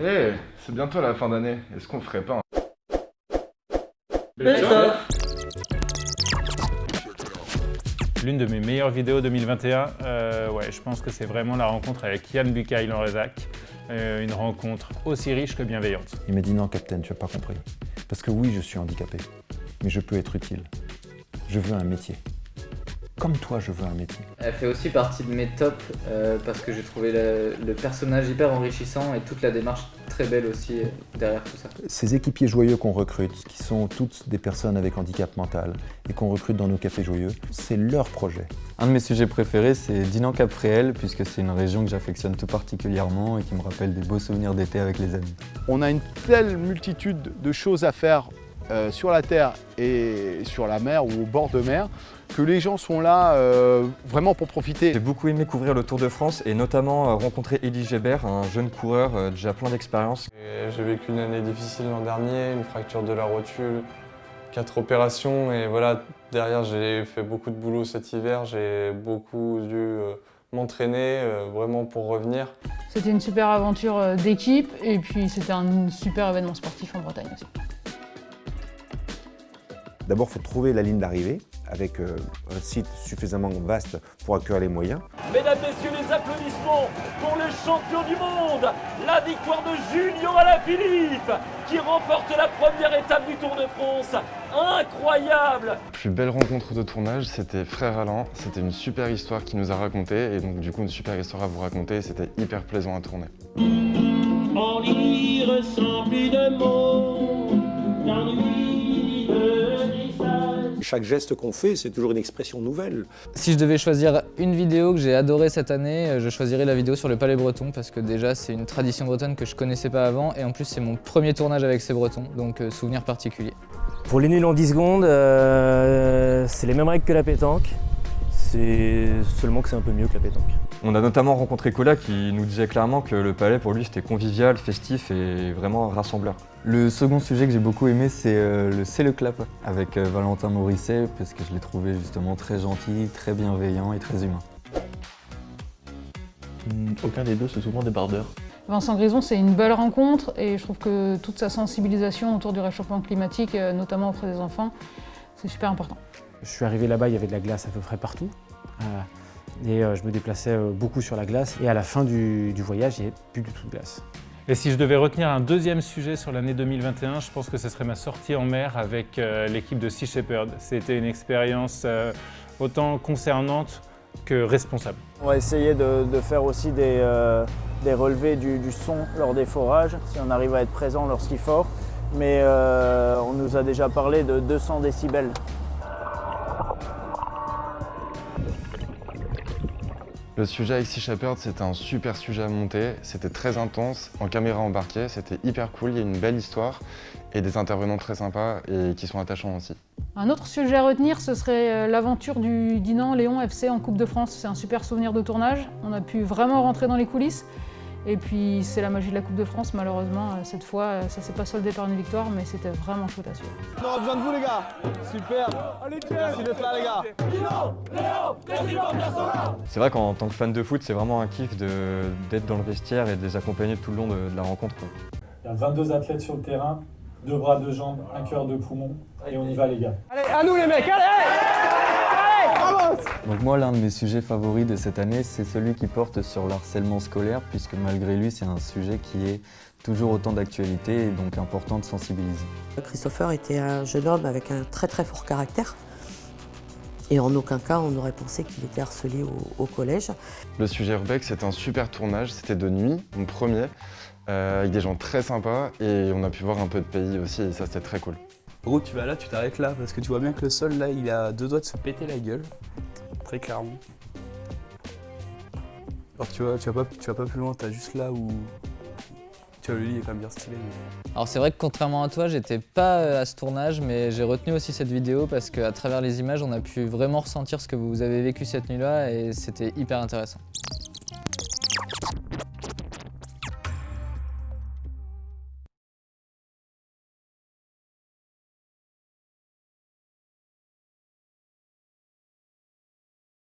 Eh, c'est bientôt la fin d'année. Est-ce qu'on ferait pas un... L'une de mes meilleures vidéos 2021, ouais, je pense que c'est vraiment la rencontre avec Yann Bucaille-Lanrezac. Une rencontre aussi riche que bienveillante. Il m'a dit non, Captain, tu n'as pas compris. Parce que oui, je suis handicapé, mais je peux être utile. Je veux un métier. Comme toi, je veux un métier. Elle fait aussi partie de mes tops parce que j'ai trouvé le personnage hyper enrichissant et toute la démarche très belle aussi derrière tout ça. Ces équipiers joyeux qu'on recrute, qui sont toutes des personnes avec handicap mental et qu'on recrute dans nos cafés joyeux, c'est leur projet. Un de mes sujets préférés, c'est Dinan-Cap-Fréhel, puisque c'est une région que j'affectionne tout particulièrement et qui me rappelle des beaux souvenirs d'été avec les amis. On a une telle multitude de choses à faire sur la terre et sur la mer ou au bord de mer, que les gens sont là vraiment pour profiter. J'ai beaucoup aimé couvrir le Tour de France et notamment rencontrer Élie Gébert, un jeune coureur déjà plein d'expérience. J'ai vécu une année difficile l'an dernier, une fracture de la rotule, 4 opérations et voilà, derrière j'ai fait beaucoup de boulot cet hiver, j'ai beaucoup dû m'entraîner vraiment pour revenir. C'était une super aventure d'équipe et puis c'était un super événement sportif en Bretagne aussi. D'abord, il faut trouver la ligne d'arrivée avec un site suffisamment vaste pour accueillir les moyens. Mesdames, Messieurs, les applaudissements pour le champion du monde, la victoire de Julien Alaphilippe qui remporte la première étape du Tour de France. Incroyable! La plus belle rencontre de tournage, c'était Frère Alain. C'était une super histoire qu'il nous a racontée et donc du coup une super histoire à vous raconter. C'était hyper plaisant à tourner. En lire sans plus de mots, d'ennui, de tristesse. Chaque geste qu'on fait, c'est toujours une expression nouvelle. Si je devais choisir une vidéo que j'ai adorée cette année, je choisirais la vidéo sur le Palais Breton parce que déjà c'est une tradition bretonne que je connaissais pas avant et en plus c'est mon premier tournage avec ces Bretons, donc souvenir particulier. Pour les nuls en 10 secondes, c'est les mêmes règles que la pétanque, c'est seulement que c'est un peu mieux que la pétanque. On a notamment rencontré Cola qui nous disait clairement que le palais pour lui c'était convivial, festif et vraiment rassembleur. Le second sujet que j'ai beaucoup aimé, c'est le clap avec Valentin Morisset, parce que je l'ai trouvé justement très gentil, très bienveillant et très humain. Aucun des deux, c'est souvent des bardeurs. Vincent Grison, c'est une belle rencontre et je trouve que toute sa sensibilisation autour du réchauffement climatique, notamment auprès des enfants, c'est super important. Je suis arrivé là-bas, il y avait de la glace à peu près partout. Et je me déplaçais beaucoup sur la glace. Et à la fin du voyage, il n'y avait plus du tout de glace. Et si je devais retenir un deuxième sujet sur l'année 2021, je pense que ce serait ma sortie en mer avec l'équipe de Sea Shepherd. C'était une expérience autant concernante que responsable. On va essayer de faire aussi des relevés du son lors des forages, si on arrive à être présent lorsqu'il fore. Mais on nous a déjà parlé de 200 décibels. Le sujet avec Sea Shepherd, c'était un super sujet à monter, c'était très intense, en caméra embarquée, c'était hyper cool, il y a une belle histoire et des intervenants très sympas et qui sont attachants aussi. Un autre sujet à retenir, ce serait l'aventure du Dinan Léon FC en Coupe de France. C'est un super souvenir de tournage, on a pu vraiment rentrer dans les coulisses. Et puis c'est la magie de la Coupe de France, malheureusement, cette fois, ça s'est pas soldé par une victoire, mais c'était vraiment chouette à suivre. On aura besoin de vous les gars, super. Allez, merci d'être là les gars. C'est vrai qu'en tant que fan de foot, c'est vraiment un kiff d'être dans le vestiaire et de les accompagner tout le long de la rencontre. Il y a 22 athlètes sur le terrain, 2 bras, 2 jambes, 1 cœur, 2 poumons, et on y va les gars. Allez, à nous les mecs, allez! Donc moi, l'un de mes sujets favoris de cette année, c'est celui qui porte sur le harcèlement scolaire, puisque malgré lui, c'est un sujet qui est toujours autant d'actualité et donc important de sensibiliser. Christopher était un jeune homme avec un très très fort caractère. Et en aucun cas, on aurait pensé qu'il était harcelé au collège. Le sujet Urbex, c'était un super tournage, c'était de nuit, mon premier, avec des gens très sympas et on a pu voir un peu de pays aussi et ça c'était très cool. En gros, tu vas là, tu t'arrêtes là, parce que tu vois bien que le sol, là, il a 2 doigts de se péter la gueule. Très clairement. Alors tu vas pas plus loin, t'as juste là où... Tu vois, le lit est quand même bien stylé. Mais... Alors c'est vrai que contrairement à toi, j'étais pas à ce tournage, mais j'ai retenu aussi cette vidéo parce qu'à travers les images, on a pu vraiment ressentir ce que vous avez vécu cette nuit-là et c'était hyper intéressant.